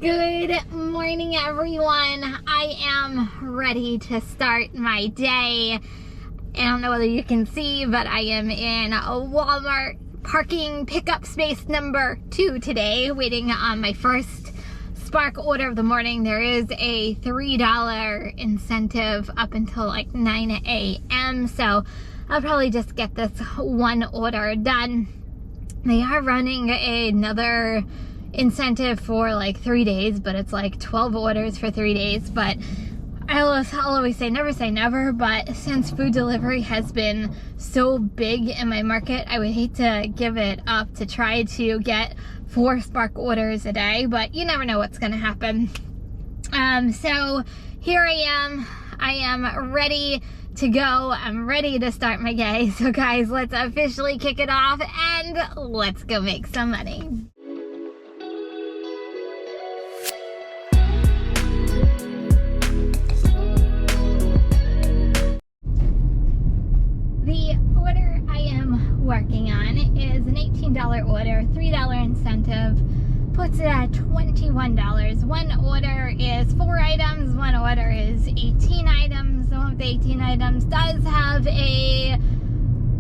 Good morning, everyone. I am ready to start my day. I don't know whether you can see, but I am in a Walmart parking pickup space number 2 today, waiting on my first Spark order of the morning. There is a $3 incentive up until like 9 a.m. So I'll probably just get this one order done. They are running another incentive for like 3 days, but it's like 12 orders for 3 days. But I'll always say never, but since food delivery has been so big in my market, I would hate to give it up to try to get 4 Spark orders a day, but you never know what's gonna happen. So here I am ready to go. I'm ready to start my day. So guys, let's officially kick it off and let's go make some money. The order I am working on is an $18 order, $3 incentive, puts it at $21. One order is 4 items, one order is 18 items. One of the 18 items does have a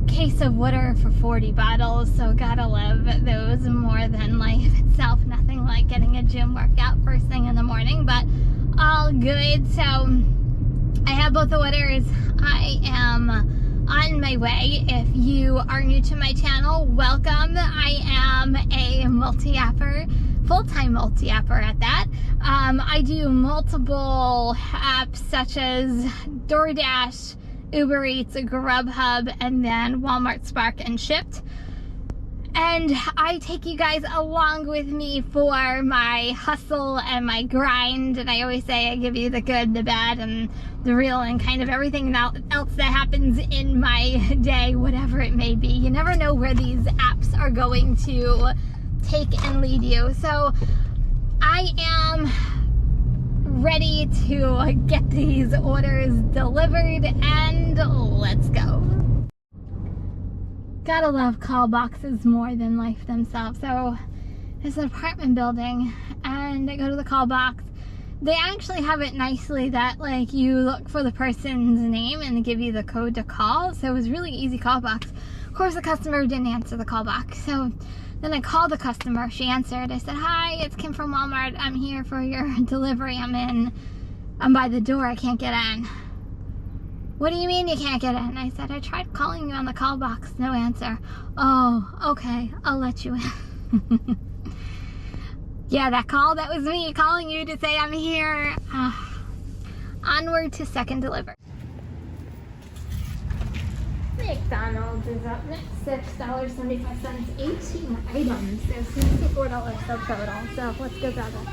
case of water for 40 bottles, so gotta love those more than life itself. Nothing like getting a gym workout first thing in the morning, but all good. So I have both orders. I am on my way. If you are new to my channel, welcome. I am a multi-apper, full-time multi-apper at that. I do multiple apps such as DoorDash, Uber Eats, Grubhub, and then Walmart Spark and Shipped. And I take you guys along with me for my hustle and my grind. And I always say I give you the good, the bad, and the real, and kind of everything else that happens in my day, whatever it may be. You never know where these apps are going to take and lead you. So I am ready to get these orders delivered and let's go. Gotta love call boxes more than life themselves. So it's an apartment building and I go to the call box. They actually have it nicely that like you look for the person's name and they give you the code to call. So it was really easy call box. Of course the customer didn't answer the call box. So then I called the customer, she answered. I said, "Hi, it's Kim from Walmart. I'm here for your delivery. I'm by the door, I can't get in." "What do you mean you can't get in?" I said, "I tried calling you on the call box, no answer." "Oh, okay, I'll let you in." Yeah, that was me calling you to say I'm here. Onward to second delivery. McDonald's is up next, $6.75, 18 items. There's $64 subtotal, so let's go grab it.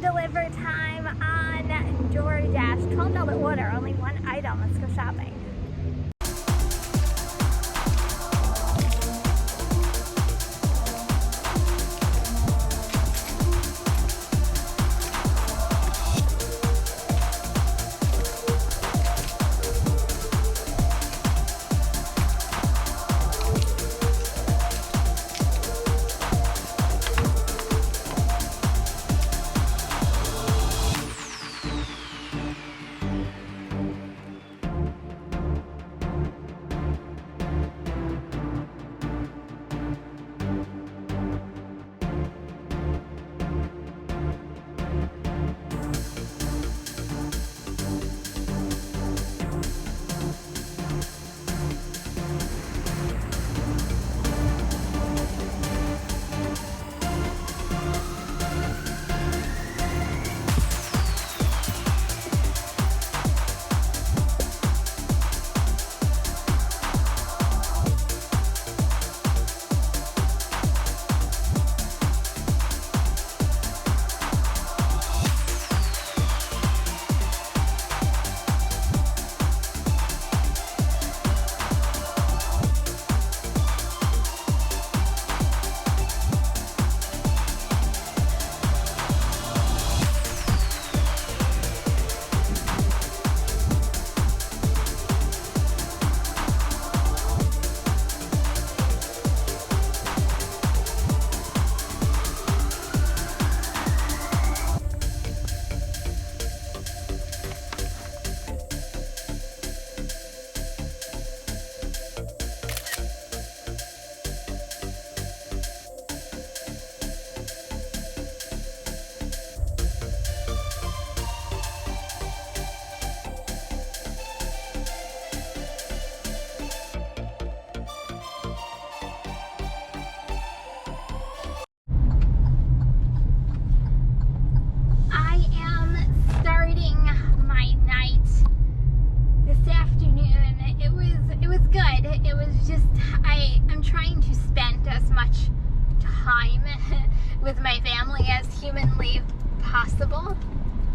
Deliver time on DoorDash. $12 order, only 1 item. Let's go shopping.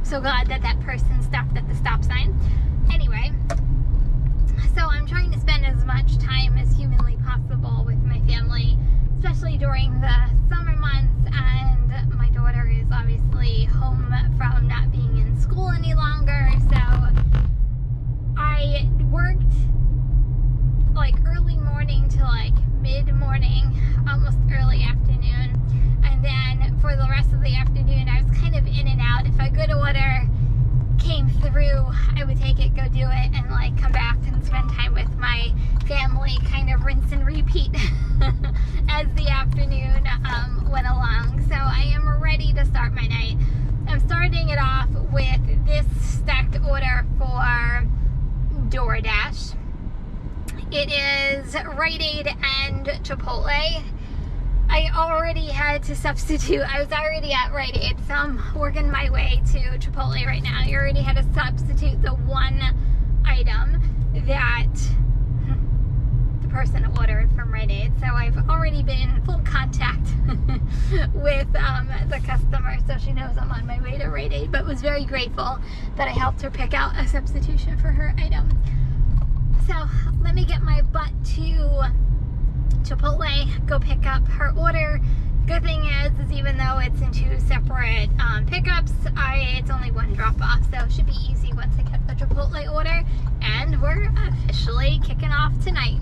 so glad that that person stopped at the stop sign. Anyway, so I'm trying to spend as much time as humanly possible with my family, especially during the summer months, and my daughter is obviously home from not being in school any longer, so I worked like early morning to like mid-morning, almost early afternoon, and then for the rest of the afternoon I was kind of in and out. If a good order came through, I would take it, go do it, and like come back and spend time with my family, kind of rinse and repeat as the afternoon went along. So I am ready to start my night. I'm starting it off with this stacked order for DoorDash. It is Rite Aid and Chipotle. I already had to substitute. I was already at Rite Aid, so I'm working my way to Chipotle right now. I already had to substitute the one item that the person ordered from Rite Aid. So I've already been in full contact with the customer, so she knows I'm on my way to Rite Aid, but was very grateful that I helped her pick out a substitution for her item. So let me get my butt to Chipotle, go pick up her order. Good thing is even though it's in two separate pickups, it's only one drop off, so it should be easy once I get the Chipotle order, and we're officially kicking off tonight.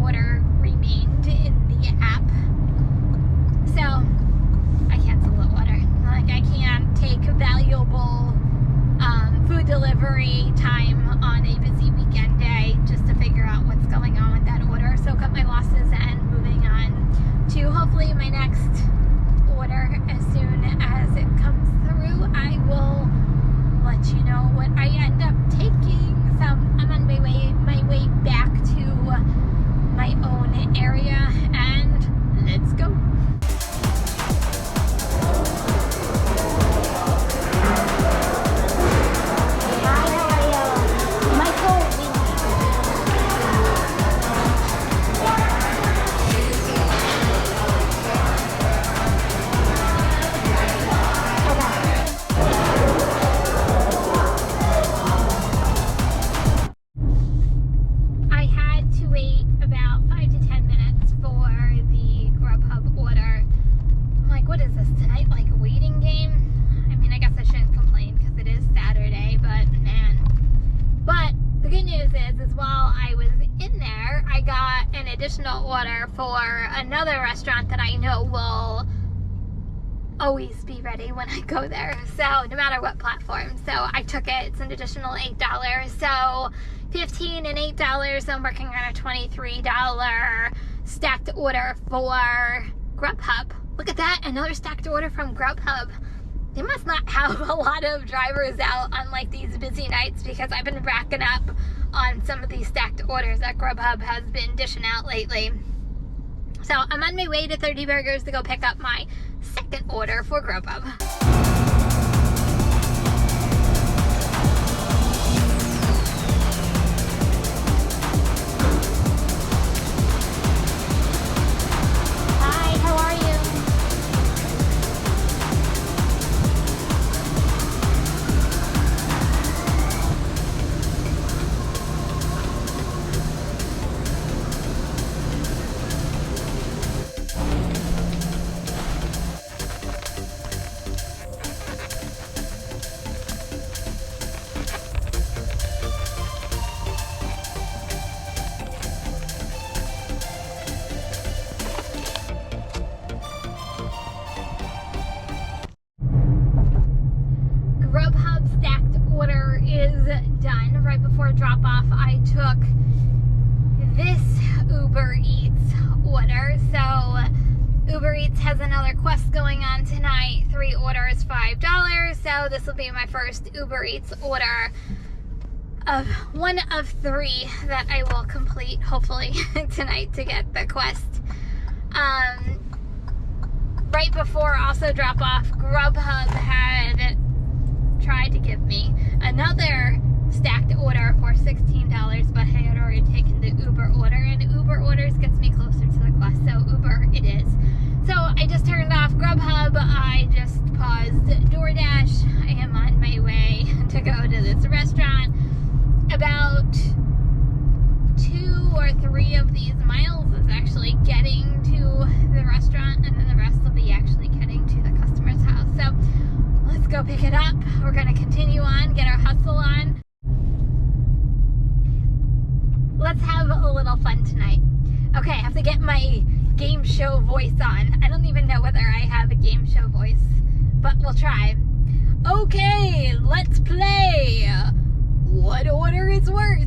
Order remained in the app, so I canceled the order. Like, I can't take valuable food delivery time on a busy weekend day just to figure out what's going on with that order. So cut my losses and moving on to hopefully my next order. As soon as it comes through, I will let you know what I end up taking. So I'm on my way back to my own area, and let's go. Additional order for another restaurant that I know will always be ready when I go there, so no matter what platform. So I took it. It's an additional $8, so $15 and $8. I'm working on a $23 stacked order for Grubhub. Look at that, another stacked order from Grubhub. They must not have a lot of drivers out on like these busy nights, because I've been racking up on some of these stacked orders that Grubhub has been dishing out lately. So I'm on my way to 30 Burgers to go pick up my second order for Grubhub. Hi, how are you? Grubhub stacked order is done. Right before drop off, I took this Uber Eats order. So Uber Eats has another quest going on tonight. 3 orders, $5. So this will be my first Uber Eats order of one of 3 that I will complete hopefully tonight to get the quest. Right before also drop off, Grubhub had tried to give me another stacked order for $16, but I had already taken the Uber order, and Uber orders gets me closer to the quest, so Uber it is. So I just turned off Grubhub, I just paused DoorDash. I am on my way to go to this restaurant. About 2 or 3 of these miles is actually getting to the restaurant, and then the rest will be actually getting to the customer's house. So let's go pick it up. We're going to continue on, get our hustle on. Let's have a little fun tonight. Okay, I have to get my game show voice on. I don't even know whether I have a game show voice, but we'll try. Okay, let's play. What order is worse?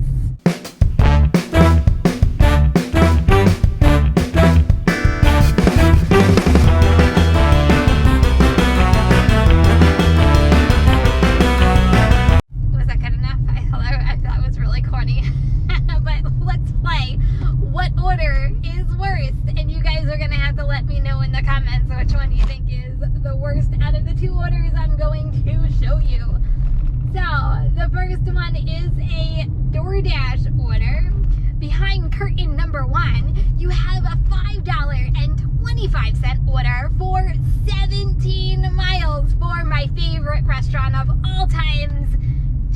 DoorDash order. Behind curtain number 1, you have a $5.25 order for 17 miles for my favorite restaurant of all times,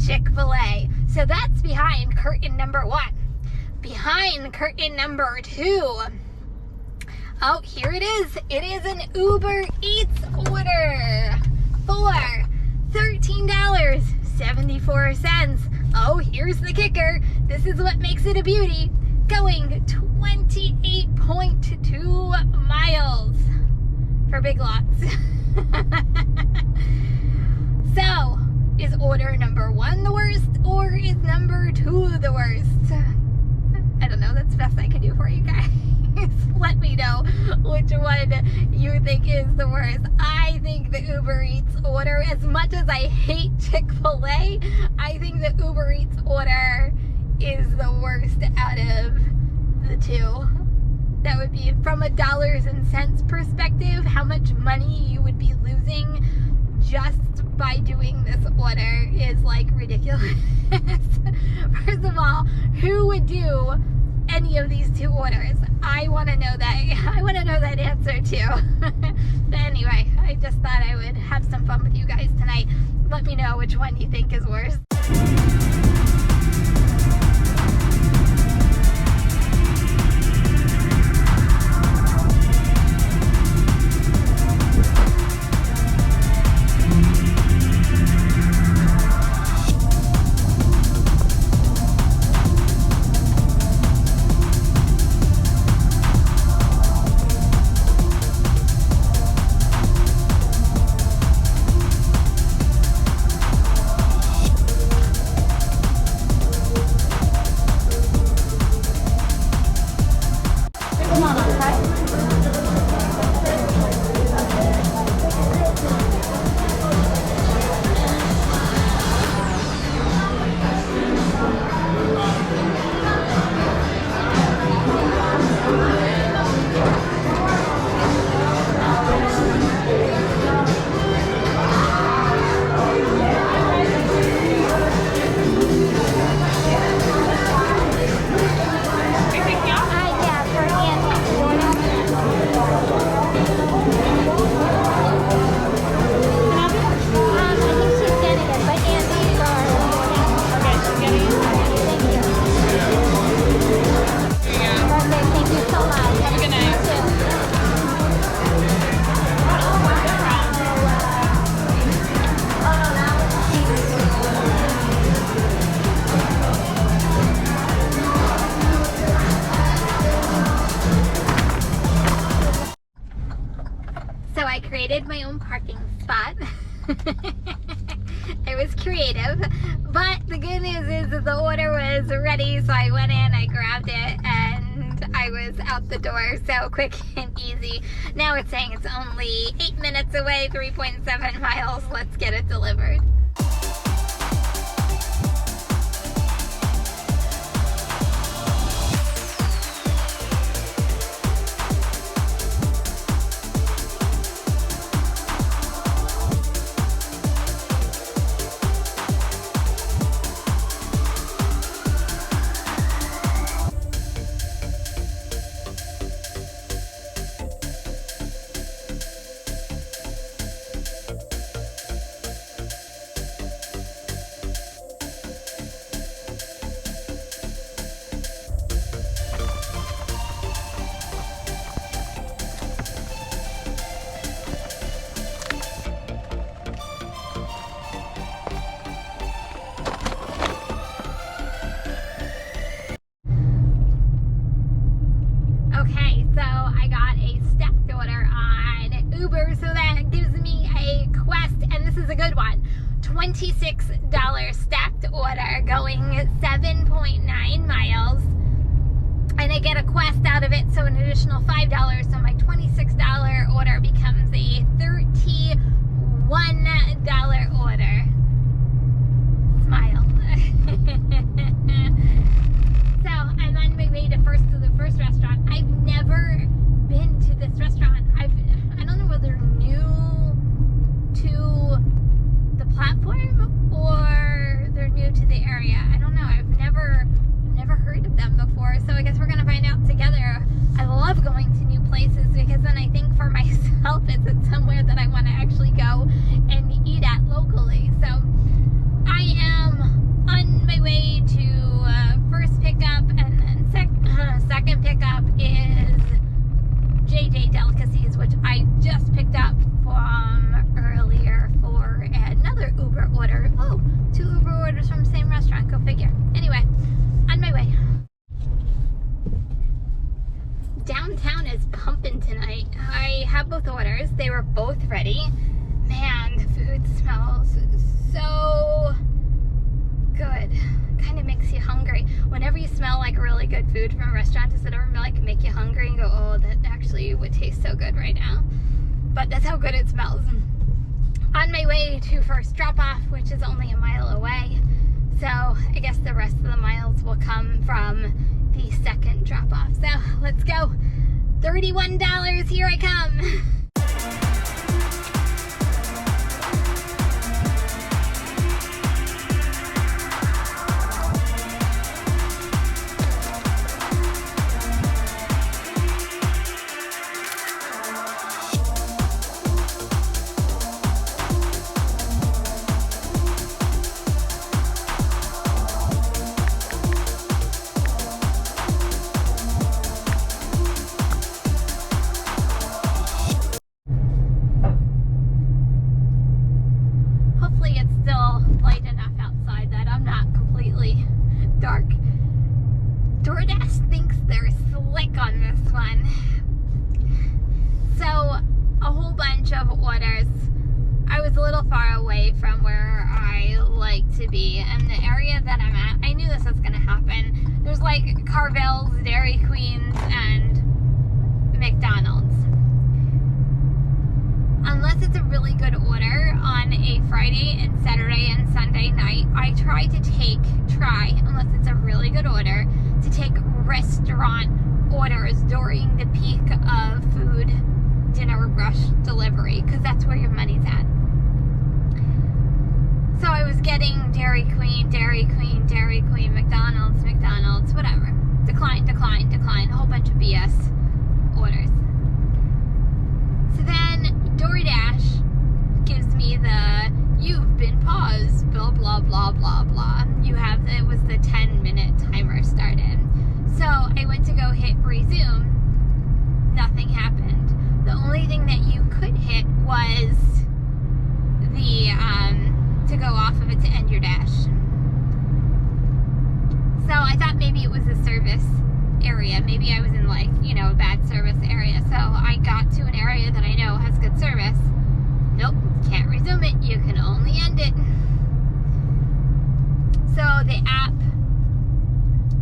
Chick-fil-A. So that's behind curtain number 1. Behind curtain number 2. Oh, here it is. It is an Uber Eats order for $13.74. Oh, here's the kicker. This is what makes it a beauty. Going 28.2 miles for Big Lots. So, is order number 1 the worst, or is number 2 the worst? I don't know. That's the best I can do for you guys. Let me know which one you think is the worst. I think the Uber Eats order, as much as I hate Chick-fil-A, I think the Uber Eats order is the worst out of the 2. That would be, from a dollars and cents perspective, how much money you would be losing just by doing this order is like ridiculous. First of all, who would do any of these 2 orders? I want to know that. I want to know that answer too. But anyway, I just thought I would have some fun with you guys tonight. Let me know which one you think is worse. my own parking spot. It was creative, but the good news is that the order was ready, so I went in, I grabbed it, and I was out the door so quick and easy. Now it's saying it's only 8 minutes away, 3.7 miles. Let's get it delivered. $26 stacked order going 7.9 miles, and I get a quest out of it, so an additional $5, so my $26 order becomes a $31 order. Smile. So I'm on my way to the first restaurant. I've never been to this restaurant. I don't know whether they're new to the platform or they're new to the area. I don't know. I've never heard of them before, so I guess we're gonna find out together. I love going to new places because then I think for myself it's somewhere that I want to actually go and eat at locally. So I am on my way to first pickup, and then second pickup is JJ Delicacies, which I just picked up from earlier for another Uber order. Oh, 2 Uber orders from the same restaurant, go figure. Anyway, on my way. Downtown is pumping tonight. I have both orders. They were both ready. Man, the food smells so good. Kind of makes you hungry. Whenever you smell like really good food from a restaurant, does it ever like make you hungry and go, oh, that actually would taste so good right now? But that's how good it smells. On my way to first drop off, which is only a mile away. So I guess the rest of the miles will come from the second drop off. So let's go. $31, here I come. Dark. DoorDash thinks they're slick on this one. So a whole bunch of orders. I was a little far away from where I like to be, and the area that I'm at, I knew this was going to happen. There's like Carvel's, Dairy Queen's, and McDonald's. Unless it's a really good order on a Friday and Saturday and Sunday night, I try, unless it's a really good order, to take restaurant orders during the peak of food, dinner rush delivery, because that's where your money's at. So I was getting Dairy Queen, McDonald's, whatever. Decline, a whole bunch of BS orders. So then DoorDash gives me the, you've been paused, blah, blah, blah, blah, blah. It was the 10-minute timer started. So I went to go hit resume. Nothing happened. The only thing that you could hit was the, to go off of it to end your dash. So I thought maybe it was a service area. Maybe I was in like, a bad service area. So I got to an area that I know has good service, Nope, can't resume it. You can only end it. So the app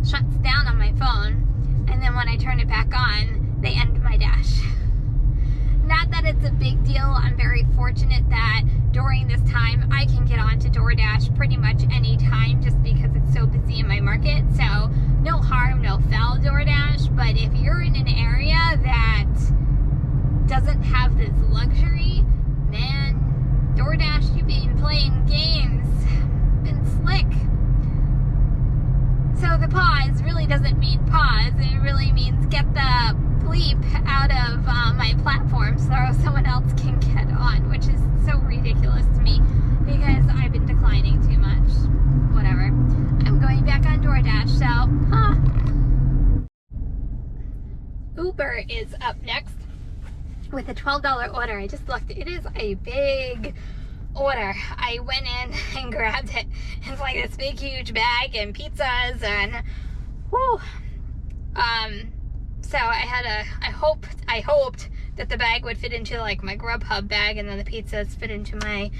shuts down on my phone, and then when I turn it back on, they end my dash. Not that it's a big deal. I'm very fortunate that during this time I can get onto DoorDash pretty much any time just because it's so busy in my market. So no harm, no foul, DoorDash. But if you're in an area that doesn't have this luxury, man, DoorDash, you've been playing games, been slick. So the pause really doesn't mean pause. It really means get the bleep out of my platform so someone else can get on, which is so ridiculous to me because I've been declining too much. Whatever. I'm going back on DoorDash, so, Uber is up next with a $12 order. I just looked. It is a big order. I went in and grabbed it. It's like this big, huge bag and pizzas and, whew. So I hoped that the bag would fit into like my Grubhub bag and then the pizzas fit into my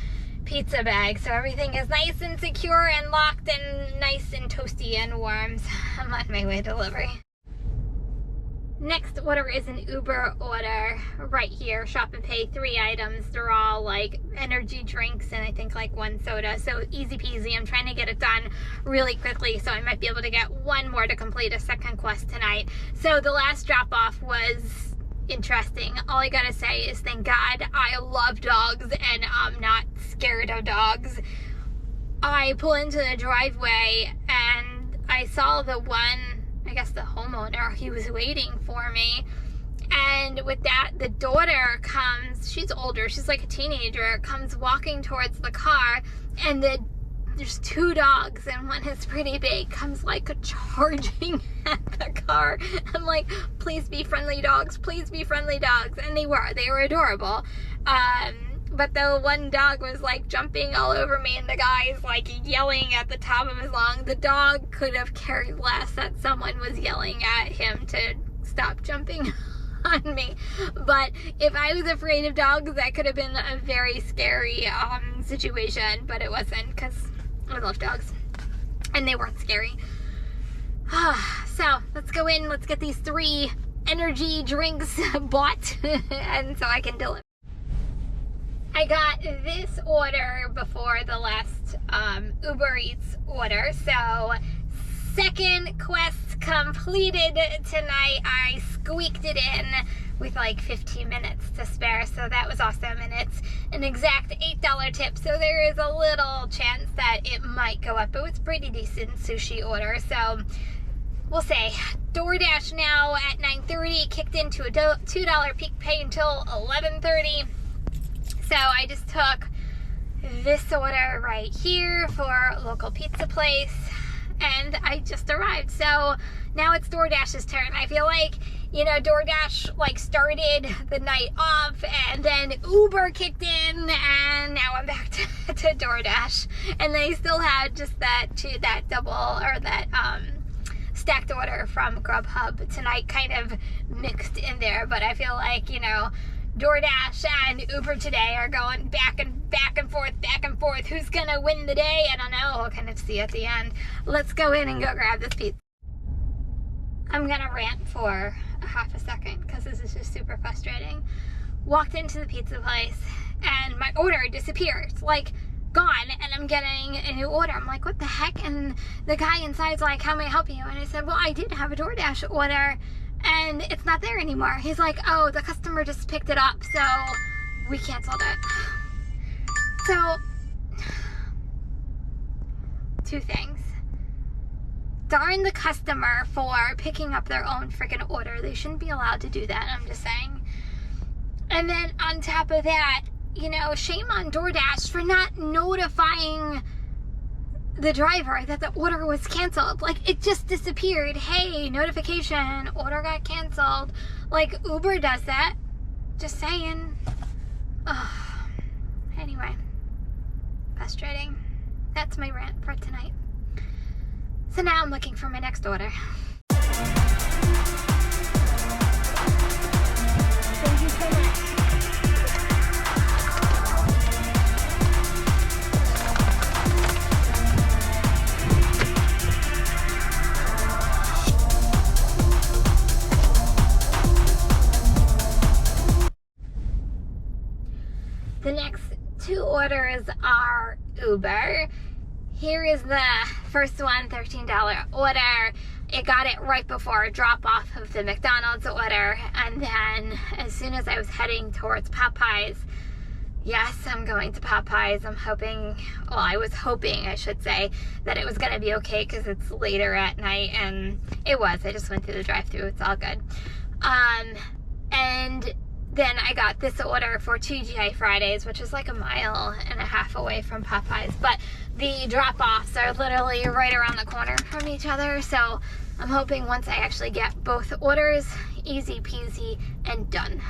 pizza bag. So everything is nice and secure and locked and nice and toasty and warm. So I'm on my way to delivery. Next order is an Uber order right here. Shop and pay, 3 items. They're all like energy drinks and I think like 1 soda. So easy peasy. I'm trying to get it done really quickly so I might be able to get 1 more to complete a second quest tonight. So the last drop off was interesting. All I gotta say is thank God I love dogs and I'm not scared of dogs. I pull into the driveway and I saw the one, I guess the homeowner, he was waiting for me. And with that, the daughter comes, she's older, she's like a teenager, comes walking towards the car, and there's 2 dogs, and one is pretty big, comes like charging at the car. I'm like, please be friendly dogs, please be friendly dogs. And they were adorable. But the one dog was like jumping all over me and the guy's like yelling at the top of his lungs. The dog could have cared less that someone was yelling at him to stop jumping on me. But if I was afraid of dogs, that could have been a very scary situation, but it wasn't because I love dogs and they weren't scary. So let's go in, let's get these 3 energy drinks bought and so I can deliver. I got this order before the last Uber Eats order, so second quest completed tonight. I squeaked it in with like 15 minutes to spare, so that was awesome, and it's an exact $8 tip, so there is a little chance that it might go up. It was pretty decent sushi order, so we'll say. DoorDash now at 9:30, kicked into a $2 peak pay until 11:30. So I just took this order right here for a local pizza place and I just arrived. So now it's DoorDash's turn. I feel like, DoorDash like started the night off and then Uber kicked in and now I'm back to DoorDash. And they still had just that double or that stacked order from Grubhub tonight kind of mixed in there. But I feel like, DoorDash and Uber today are going back and forth. Who's gonna win the day? I don't know. We'll kind of see at the end. Let's go in and go grab this pizza. I'm gonna rant for a half a second because this is just super frustrating. Walked into the pizza place and my order disappears, like gone, and I'm getting a new order. I'm like, what the heck? And the guy inside's like, how may I help you? And I said, well, I did have a DoorDash order and it's not there anymore. He's like, oh, the customer just picked it up, so we canceled it. So, 2 things. Darn the customer for picking up their own freaking order. They shouldn't be allowed to do that, I'm just saying. And then on top of that, shame on DoorDash for not notifying the driver that the order was canceled. Like, it just disappeared. Hey, notification, order got canceled. Like, Uber does that. Just saying. Anyway, frustrating. That's my rant for tonight. So now I'm looking for my next order. Thank you so much. orders are Uber. Here is the first one, $13 order. It got it right before a drop off of the McDonald's order, and then as soon as I was heading towards Popeyes, yes, I'm going to Popeyes. I'm hoping, well, I was hoping, I should say, that it was going to be okay because it's later at night, and it was. I just went through the drive-thru. It's all good. And then I got this order for TGI Fridays, which is like 1.5 miles away from Popeyes. But the drop-offs are literally right around the corner from each other. So I'm hoping once I actually get both orders, easy peasy and done.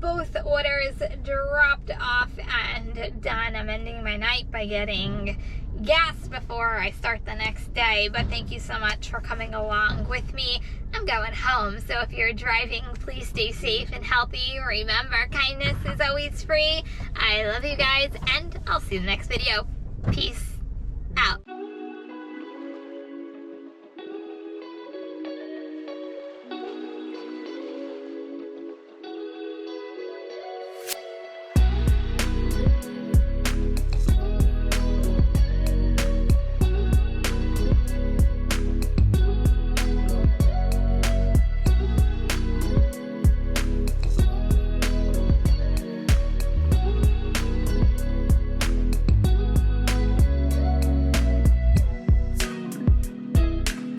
Both orders dropped off and done. I'm ending my night by getting gas before I start the next day. But thank you so much for coming along with me. I'm going home, so if you're driving, please stay safe and healthy. Remember, kindness is always free. I love you guys, and I'll see you in the next video. Peace out.